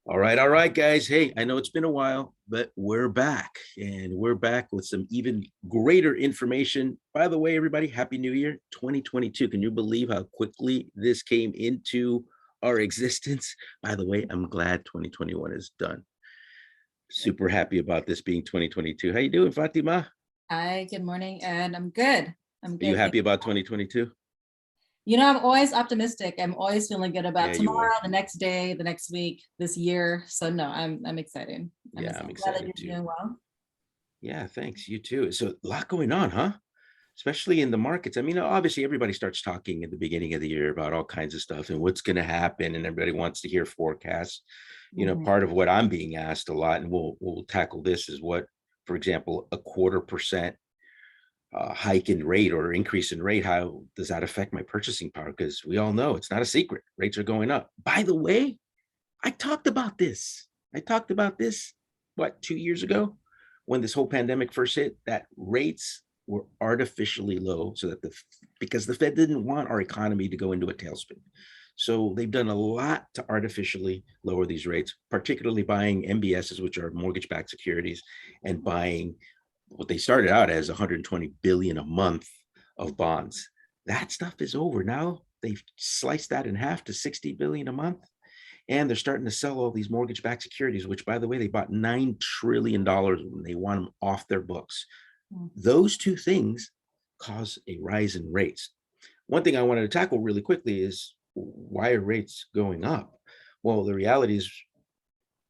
All right, guys. Hey, I know it's been a while, but we're back and we're back with some even greater information. By the way, everybody, Happy New Year 2022. Can you believe how quickly this came into our existence? By the way, I'm glad 2021 is done. Super happy about this being 2022. How you doing, Fatima? Hi, good morning, and I'm good. I'm Are you good. happy about 2022? I'm always optimistic. I'm always feeling good about Yeah, you tomorrow, are. the next day, the next week, this year. So no, I'm excited. Yeah, I'm I'm glad that excited you're too. doing well. Yeah, thanks. You too. So a lot going on, huh? Especially in the markets. I mean, obviously, everybody starts talking at the beginning of the year about all kinds of stuff and what's going to happen, and everybody wants to hear forecasts. Mhm. Part of what I'm being asked a lot, and we'll tackle this, is what, for example, a 1/4% hike in rate or increase in rate, how does that affect my purchasing power? Because we all know it's not a secret. Rates are going up. By the way, I talked about this. I talked about this, what, 2 years ago when this whole pandemic first hit, that rates were artificially low so that because the Fed didn't want our economy to go into a tailspin. So they've done a lot to artificially lower these rates, particularly buying MBSs, which are mortgage-backed securities, and buying what they started out as 120 billion a month of bonds. That stuff is over now. They've sliced that in half to 60 billion a month, and they're starting to sell all these mortgage-backed securities, which, by the way, they bought $9 trillion when they want them off their books. Mm. Those two things cause a rise in rates. One thing I wanted to tackle really quickly is, why are rates going up? Well, the reality is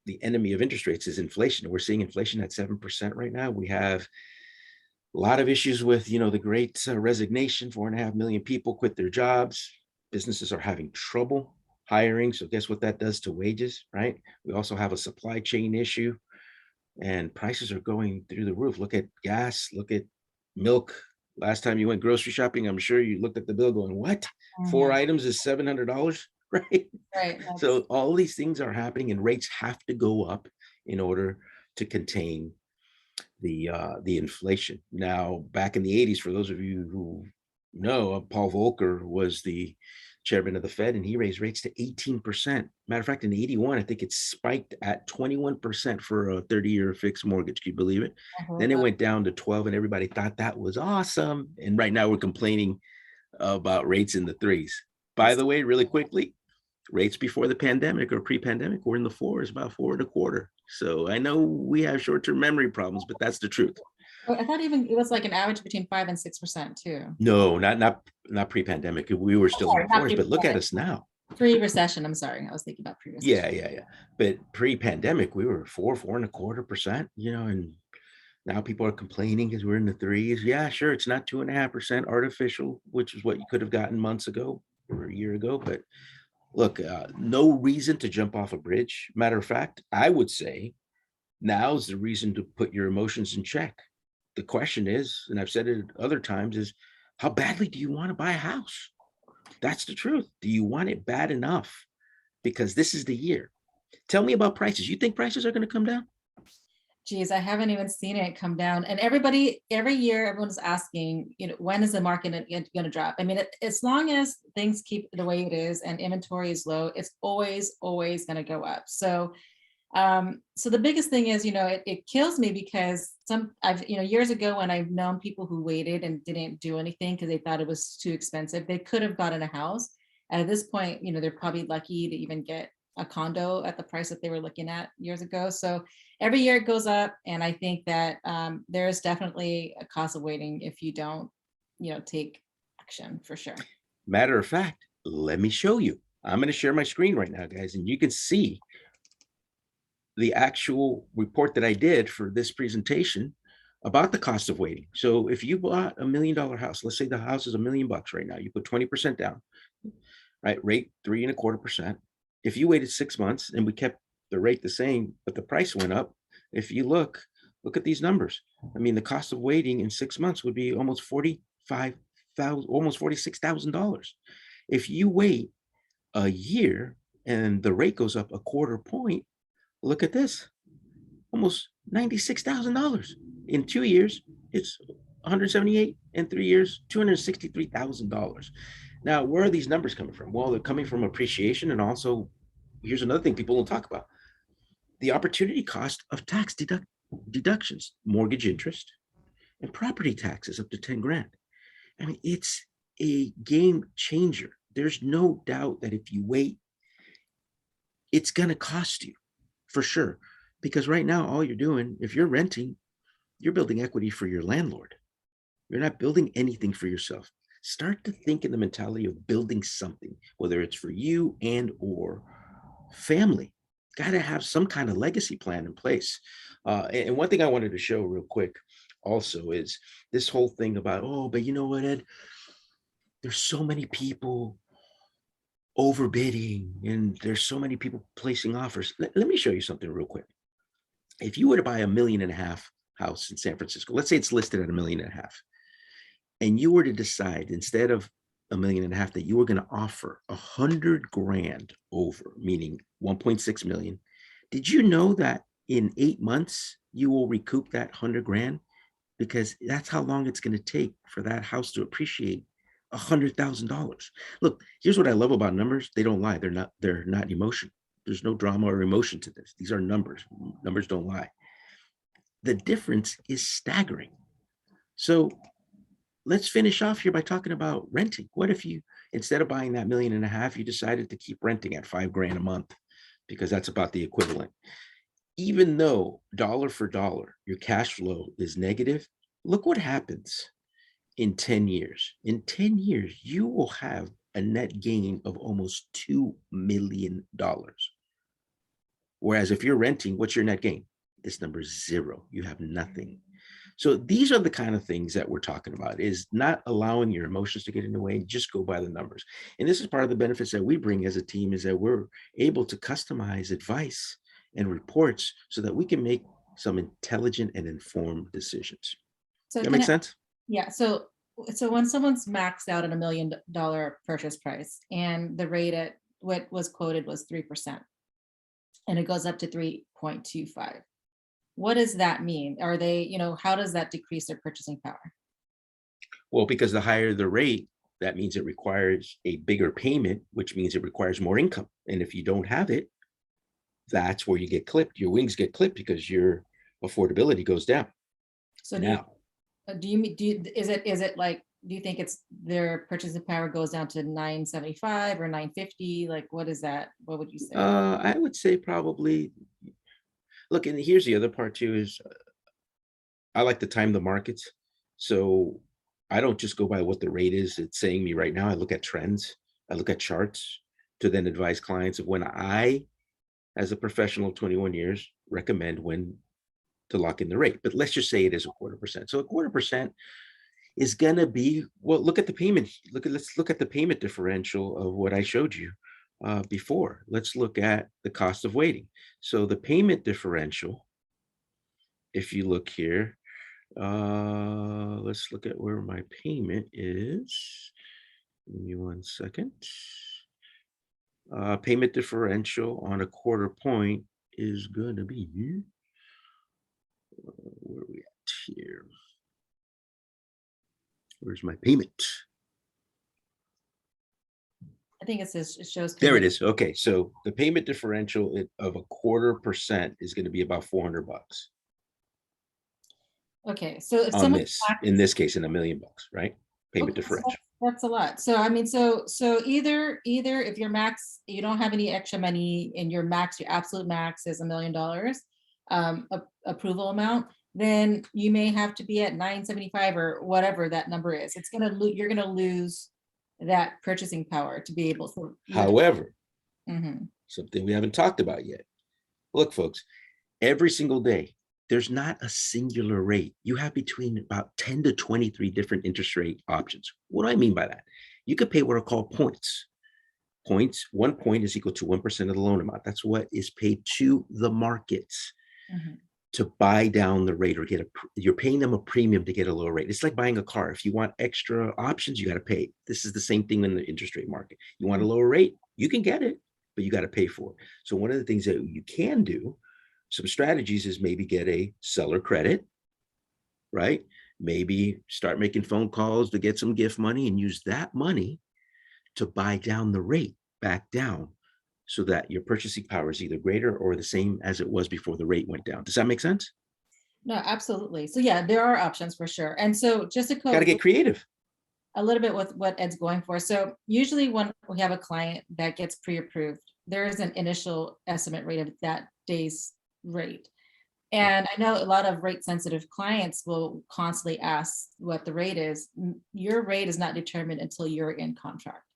the enemy of interest rates is inflation. We're seeing inflation at 7% right now. We have a lot of issues with, the great resignation. 4.5 million people quit their jobs. Businesses are having trouble hiring. So guess what that does to wages, right? We also have a supply chain issue, and prices are going through the roof. Look at gas, look at milk. Last time you went grocery shopping, I'm sure you looked at the bill going, what? Four Mhm. items is $700, right? Right. So That's all these things are happening, and rates have to go up in order to contain the inflation. Now, back in the 80s, for those of you who know, Paul Volcker was the chairman of the Fed, and he raised rates to 18%. Matter of fact, in 81, I think it spiked at 21% for a 30-year fixed mortgage. Can you believe it? I heard Then it that. went down to 12, and everybody thought that was awesome. And right now we're complaining about rates in the threes. By It's the way, really quickly, rates before the pandemic or pre-pandemic were in the fours, about 4.25. So I know we have short-term memory problems, but that's the truth. I thought even it was like an average between 5 and 6% too. No, not pre-pandemic. We were still in Sorry, the not fours, but look at us now. pre-recession. I'm sorry. I was thinking about pre-recession. Yeah. But pre-pandemic, we were 4.25%, and now people are complaining because we're in the threes. Yeah, sure, it's not 2.5% artificial, which is what you could have gotten months ago or a year ago. But look, no reason to jump off a bridge. Matter of fact, I would say now's the reason to put your emotions in check. The question is, and I've said it other times, is how badly do you want to buy a house? That's the truth. Do you want it bad enough? Because this is the year. Tell me about prices. You think prices are going to come down? Geez, I haven't even seen it come down. And every year, everyone's asking, when is the market going to drop? I mean, as long as things keep the way it is and inventory is low, it's always going to go up. So the biggest thing is, it kills me because years ago when I've known people who waited and didn't do anything because they thought it was too expensive, they could have gotten a house. And at this point, they're probably lucky to even get a condo at the price that they were looking at years ago. So every year it goes up. And I think that there is definitely a cost of waiting if you don't, take action for sure. Matter of fact, let me show you. I'm going to share my screen right now, guys, and you can see the actual report that I did for this presentation about the cost of waiting. So if you bought $1 million house, let's say the house is $1 million right now, you put 20% down, right? Rate 3.25%. If you waited 6 months and we kept the rate the same, but the price went up, if you look at these numbers. I mean, the cost of waiting in 6 months would be almost almost $46,000. If you wait a year and the rate goes up a 1/4 point, look at this, almost $96,000. In 2 years, it's 178. In 3 years, $263,000. Now, where are these numbers coming from? Well, they're coming from appreciation, and also, here's another thing people don't talk about. the opportunity cost of tax deductions, mortgage interest, and property taxes up to 10 grand. I mean, it's a game changer. There's no doubt that if you wait, it's going to cost you for sure. Because right now, all you're doing, if you're renting, you're building equity for your landlord. You're not building anything for yourself. Start to think in the mentality of building something, whether it's for you and or family. Got to have some kind of legacy plan in place. And one thing I wanted to show real quick also is this whole thing about, oh, but you know what, Ed? There's so many people overbidding and there's so many people placing offers. Let me show you something real quick. If you were to buy $1.5 million house in San Francisco, let's say it's listed at $1.5 million, and you were to decide instead of $1.5 million that you were going to offer 100 grand over, meaning 1.6 million, did you know that in 8 months you will recoup that 100 grand? Because that's how long it's going to take for that house to appreciate $100,000. Look, here's what I love about numbers. They don't lie. They're not emotion. There's no drama or emotion to this. These are numbers. Numbers don't lie. The difference is staggering. So let's finish off here by talking about renting. What if you, instead of buying that $1.5 million, you decided to keep renting at 5 grand a month, because that's about the equivalent. Even though dollar for dollar, your cash flow is negative, look what happens in 10 years. In 10 years, you will have a net gain of almost $2 million. Whereas if you're renting, what's your net gain? This number is zero. You have nothing. So these are the kind of things that we're talking about, is not allowing your emotions to get in the way and just go by the numbers. And this is part of the benefits that we bring as a team, is that we're able to customize advice and reports so that we can make some intelligent and informed decisions. So That makes sense? yeah, so when someone's maxed out at $1 million purchase price and the rate at what was quoted was 3%, and it goes up to 3.25, what does that mean? Are they, how does that decrease their purchasing power? Well, because the higher the rate, that means it requires a bigger payment, which means it requires more income. And if you don't have it, that's where you get clipped. Your wings get clipped because your affordability goes down. So Now, is it like, do you think it's their purchasing power goes down to 975 or 950? Like, what is that? What would you say? I would say probably, look, and here's the other part too, is I like to time the markets. So I don't just go by what the rate is it's saying me right now. I look at trends, I look at charts to then advise clients of when I, as a professional of 21 years, recommend when to lock in the rate. But let's just say it is 0.25%. So 0.25% is gonna be, well, look at the payment. Let's look at the payment differential of what I showed you before. Let's look at the cost of waiting. So the payment differential, if you look here, let's look at where my payment is. Give me 1 second. Payment differential on a quarter point is going to be, where are we at here? Where's my payment? I think it says, it shows. There it is. Okay, so the payment differential of 0.25% is going to be about $400 Okay, so if on someone this. In this case, in $1 million, right? Payment okay, differential. that's a lot. So I mean, so either if your max, you don't have any extra money and your max, your absolute max is $1 million approval amount, then you may have to be at 975 or whatever that number is. It's gonna you're gonna lose that purchasing power to be able to. However, Mhm. something we haven't talked about yet. Look, folks, every single day, there's not a singular rate. You have between about 10 to 23 different interest rate options. What do I mean by that? You could pay what are called points. Points, 1 point is equal to 1% of the loan amount. That's what is paid to the markets to buy down the rate, or you're paying them a premium to get a lower rate. It's like buying a car. If you want extra options, you got to pay. This is the same thing in the interest rate market. You want a lower rate, you can get it, but you got to pay for it. So one of the things that you can do, some strategies, is maybe get a seller credit, right? Maybe start making phone calls to get some gift money and use that money to buy down the rate back down, so that your purchasing power is either greater or the same as it was before the rate went down. Does that make sense? No, absolutely. So yeah, there are options for sure. And so just to Got to go get creative. a little bit with what Ed's going for. So usually when we have a client that gets pre-approved, there is an initial estimate rate of that day's rate. And I know a lot of rate sensitive clients will constantly ask what the rate is. Your rate is not determined until you're in contract.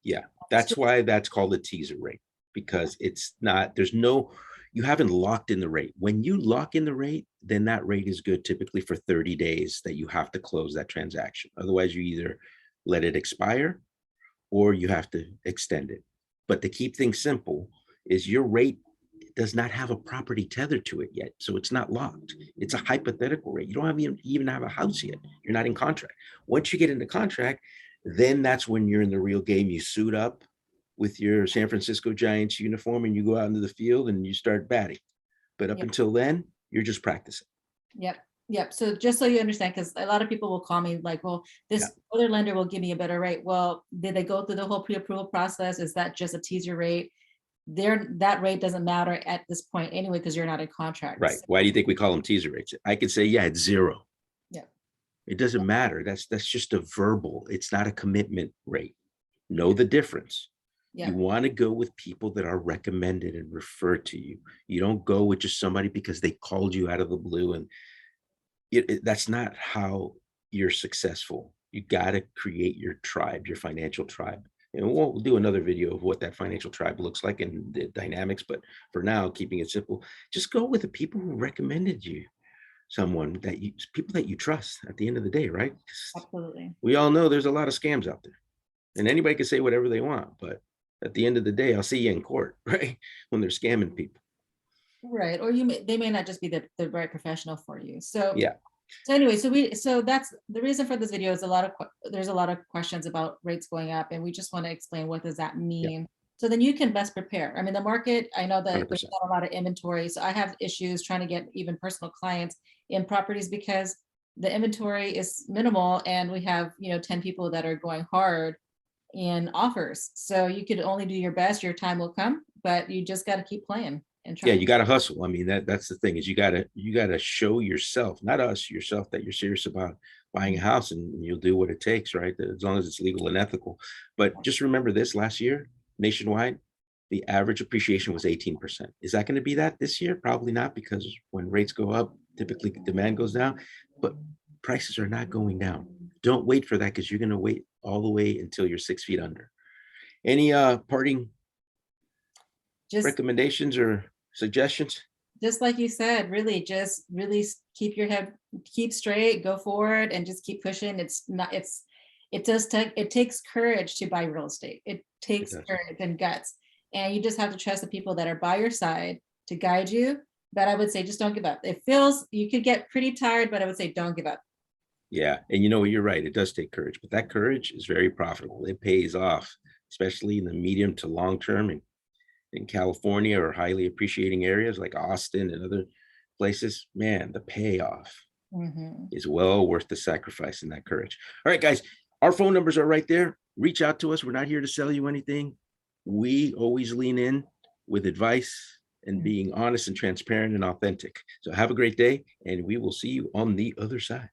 Yeah, that's why that's called a teaser rate, because it's not, there's no, you haven't locked in the rate. When you lock in the rate, then that rate is good typically for 30 days that you have to close that transaction. Otherwise, you either let it expire or you have to extend it. But to keep things simple is your rate does not have a property tethered to it yet. So it's not locked. It's a hypothetical rate. You don't even have a house yet. You're not in contract. Once you get into contract, then that's when you're in the real game. You suit up with your San Francisco Giants uniform and you go out into the field and you start batting. But up Yep. until then, you're just practicing. Yep. Yep. So just so you understand, because a lot of people will call me like, well, this other lender will give me a better rate. Well, did they go through the whole pre-approval process? Is that just a teaser rate? That rate doesn't matter at this point anyway, because you're not in contract. Right. Why do you think we call them teaser rates? I could say, yeah, it's zero. Yeah. It doesn't matter. That's just a verbal. It's not a commitment rate. Know the difference. Yeah. You want to go with people that are recommended and referred to you. You don't go with just somebody because they called you out of the blue, and that's not how you're successful. You got to create your tribe, your financial tribe. And we'll do another video of what that financial tribe looks like and the dynamics. But for now, keeping it simple, just go with the people who recommended you, people that you trust at the end of the day, right? Absolutely. We all know there's a lot of scams out there, and anybody can say whatever they want. But at the end of the day, I'll see you in court, right? When they're scamming people. Right. Or they may not just be the right professional for you. So Yeah. So anyway, so that's the reason for this video is there's a lot of questions about rates going up, and we just want to explain what does that mean. So then you can best prepare. I mean, the market, I know that 100%. there's not a lot of inventory. So I have issues trying to get even personal clients in properties because the inventory is minimal and we have, 10 people that are going hard in offers. So you could only do your best, your time will come, but you just got to keep playing and Yeah, trying. you got to hustle. I mean, that's the thing is you got to show yourself, not us, yourself, that you're serious about buying a house, and you'll do what it takes, right? As long as it's legal and ethical. But just remember this: last year, nationwide, the average appreciation was 18%. Is that going to be that this year? Probably not, because when rates go up, typically demand goes down, but prices are not going down. Don't wait for that, because you're going to wait all the way until you're 6 feet under. Any parting Just recommendations or suggestions? just like you said, really keep your head, keep straight, go forward and just keep pushing. It takes courage to buy real estate. It takes courage and guts. And you just have to trust the people that are by your side to guide you. But I would say just don't give up. You could get pretty tired, but I would say don't give up. Yeah. And you're right. It does take courage, but that courage is very profitable. It pays off, especially in the medium to long term. And in California or highly appreciating areas like Austin and other places, man, the payoff is well worth the sacrifice and that courage. All right, guys, our phone numbers are right there. Reach out to us. We're not here to sell you anything. We always lean in with advice and being honest and transparent and authentic. So have a great day, and we will see you on the other side.